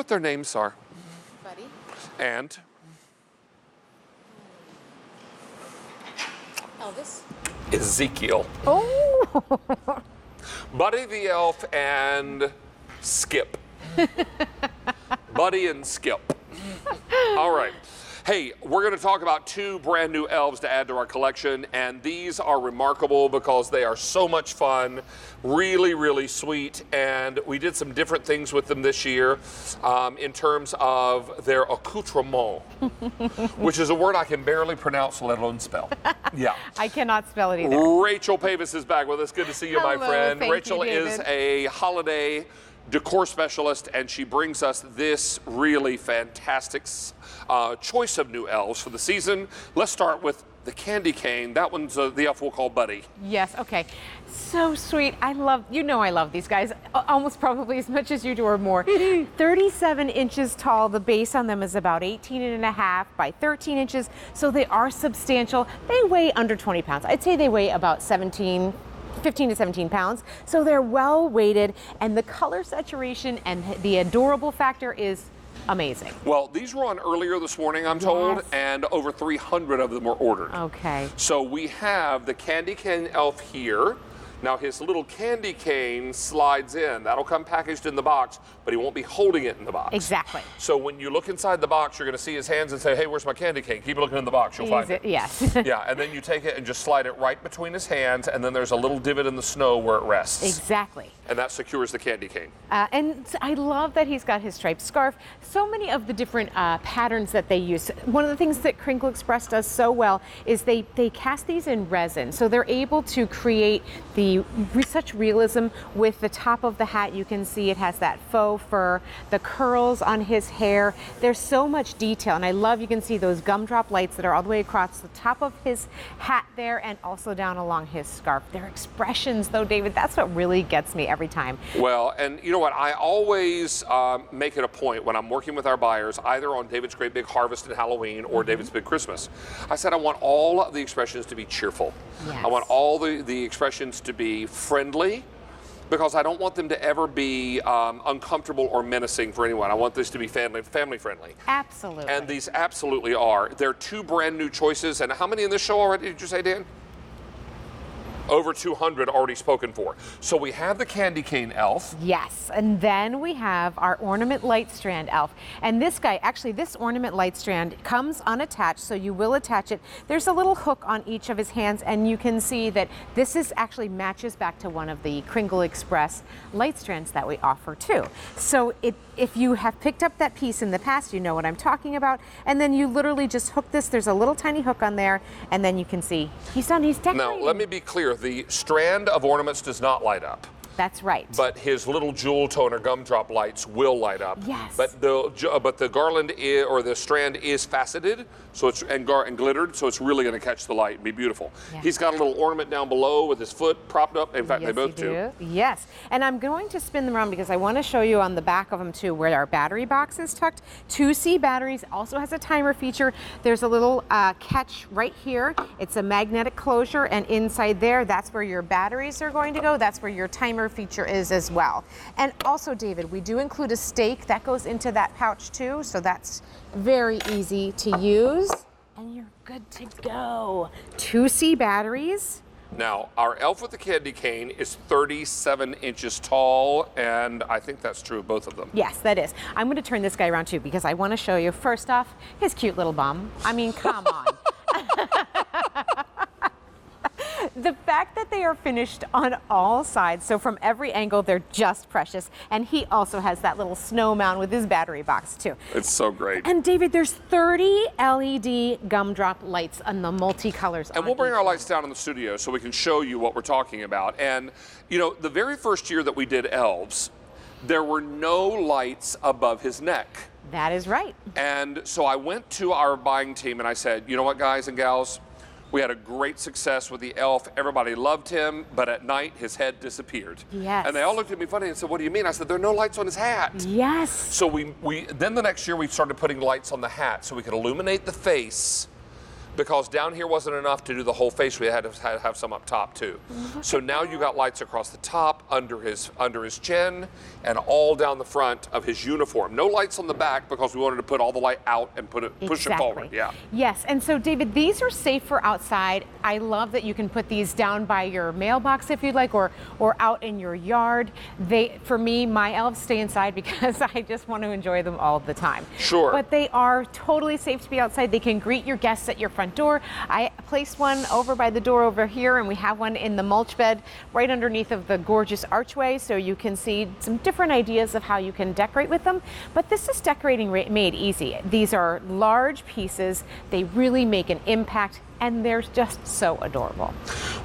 what their names are. Buddy. And Elvis. Ezekiel. Oh. Buddy the Elf and Skip. Buddy and Skip. All right. Hey, we're going to talk about 2 brand new elves to add to our collection, and these are remarkable because they are so much fun, really, really sweet, and we did some different things with them this year in terms of their accoutrement, which is a word I can barely pronounce, let alone spell. Yeah. I cannot spell it either. Rachel Pavis is back with us. Good to see you, Hello, my friend. thank Rachel you, is a holiday decor specialist, and she brings us this really fantastic choice of new elves for the season. Let's start with the candy cane. That one's the elf we'll call Buddy. Yes, okay. So sweet. I love these guys almost probably as much as you do or more. 37 inches tall. The base on them is about 18.5 by 13 inches. So they are substantial. They weigh under 20 pounds. I'd say they weigh about 15 to 17 pounds. So they're well weighted, and the color saturation and the adorable factor is amazing. Well, these were on earlier this morning, I'm told, and over 300 of them were ordered. Okay. So we have the candy cane elf here. Now his little candy cane slides in. That'll come packaged in the box, but he won't be holding it in the box. Exactly. So when you look inside the box, you're going to see his hands and say, hey, where's my candy cane? Keep looking in the box, you'll find it. Yes. Yeah, and then you take it and just slide it right between his hands, and then there's a little divot in the snow where it rests. Exactly. And that secures the candy cane. And I love that he's got his striped scarf. So many of the different patterns that they use. One of the things that Kringle Express does so well is they cast these in resin. So they're able to create such realism with the top of the hat. You can see it has that faux fur, the curls on his hair. There's so much detail, and I love, you can see those gumdrop lights that are all the way across the top of his hat there and also down along his scarf. Their expressions, though, David, that's what really gets me every time. Well, and you know what? I always make it a point when I'm working with our buyers, either on David's Great Big Harvest and Halloween or David's Big Christmas. I said I want all of the expressions to be cheerful. Yes. I want all the expressions to be friendly, because I don't want them to ever be uncomfortable or menacing for anyone. I want this to be family friendly. Absolutely. And these absolutely are. They're 2 brand new choices. And how many in this show already did you say, Dan? Over 200 already spoken for. So we have the candy cane elf. Yes, and then we have our ornament light strand elf. And this guy, actually this ornament light strand comes unattached, so you will attach it. There's a little hook on each of his hands, and you can see that this is actually matches back to one of the Kringle Express light strands that we offer too. So if you have picked up that piece in the past, you know what I'm talking about. And then you literally just hook this, there's a little tiny hook on there, and then you can see he's decorating. Now, let me be clear. The strand of ornaments does not light up. That's right. But his little jewel tone or gumdrop lights will light up. Yes. But the garland or the strand is faceted, so it's and glittered, so it's really going to catch the light and be beautiful. Yeah. He's got a little ornament down below with his foot propped up. In fact, yes, they both do. Yes. And I'm going to spin them around because I want to show you on the back of them too where our battery box is tucked. 2C batteries, also has a timer feature. There's a little catch right here. It's a magnetic closure, and inside there, that's where your batteries are going to go. That's where your timer feature is as well. And also, David, we do include a stake that goes into that pouch too, so that's very easy to use, and you're good to go. 2C batteries. Now, our elf with the candy cane is 37 inches tall, and I think that's true of both of them. Yes, that is. I'm going to turn this guy around too because I want to show you, first off, his cute little bum. I mean, come on. The fact that they are finished on all sides, so from every angle, they're just precious. And he also has that little snow mound with his battery box too. It's so great. And David, there's 30 LED gumdrop lights on the multicolors. And we'll bring our lights down in the studio so we can show you what we're talking about. And, you know, the very first year that we did elves, there were no lights above his neck. That is right. And so I went to our buying team and I said, you know what, guys and gals? We had a great success with the elf. Everybody loved him, but at night his head disappeared. Yes. And they all looked at me funny and said, what do you mean? I said, there are no lights on his hat. Yes. So then the next year we started putting lights on the hat so we could illuminate the face, because down here wasn't enough to do the whole face. We had to have some up top too. So now you got lights across the top, under his chin, and all down the front of his uniform. No lights on the back because we wanted to put all the light out and push it forward. Yeah. Yes, and so David, these are safe for outside. I love that you can put these down by your mailbox if you'd like, or out in your yard. For me, my elves stay inside because I just want to enjoy them all the time. Sure. But they are totally safe to be outside. They can greet your guests at your front door. I placed one over by the door over here, and we have one in the mulch bed right underneath of the gorgeous archway, so you can see some different ideas of how you can decorate with them. But this is decorating made easy. These are large pieces. They really make an impact, and they're just so adorable.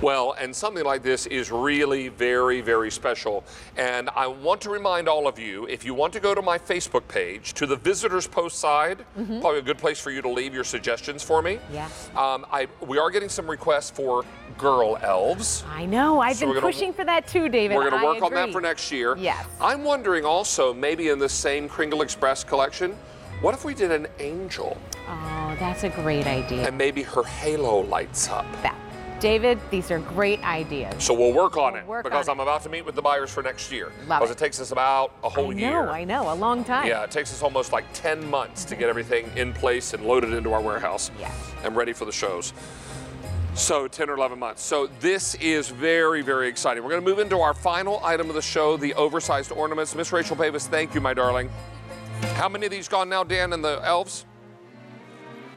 Well, and something like this is really very, very special. And I want to remind all of you, if you want to go to my Facebook page, to the visitors post side, probably a good place for you to leave your suggestions for me. Yes. We are getting some requests for girl elves. I know. I've been pushing for that too, David. We're going to work on that for next year. Yes. I'm wondering also, maybe in this same Kringle Express collection, what if we did an angel? Oh, that's a great idea. And maybe her halo lights up. David, these are great ideas. So we'll work on it because I'm about to meet with the buyers for next year. Because it takes us about a whole year. I know, a long time. Yeah, it takes us almost like 10 months to get everything in place and loaded into our warehouse. Yes. And ready for the shows. So 10 or 11 months. So this is very, very exciting. We're going to move into our final item of the show, the oversized ornaments. Miss Rachel Pavis, thank you, my darling. How many of these gone now, Dan, and the elves?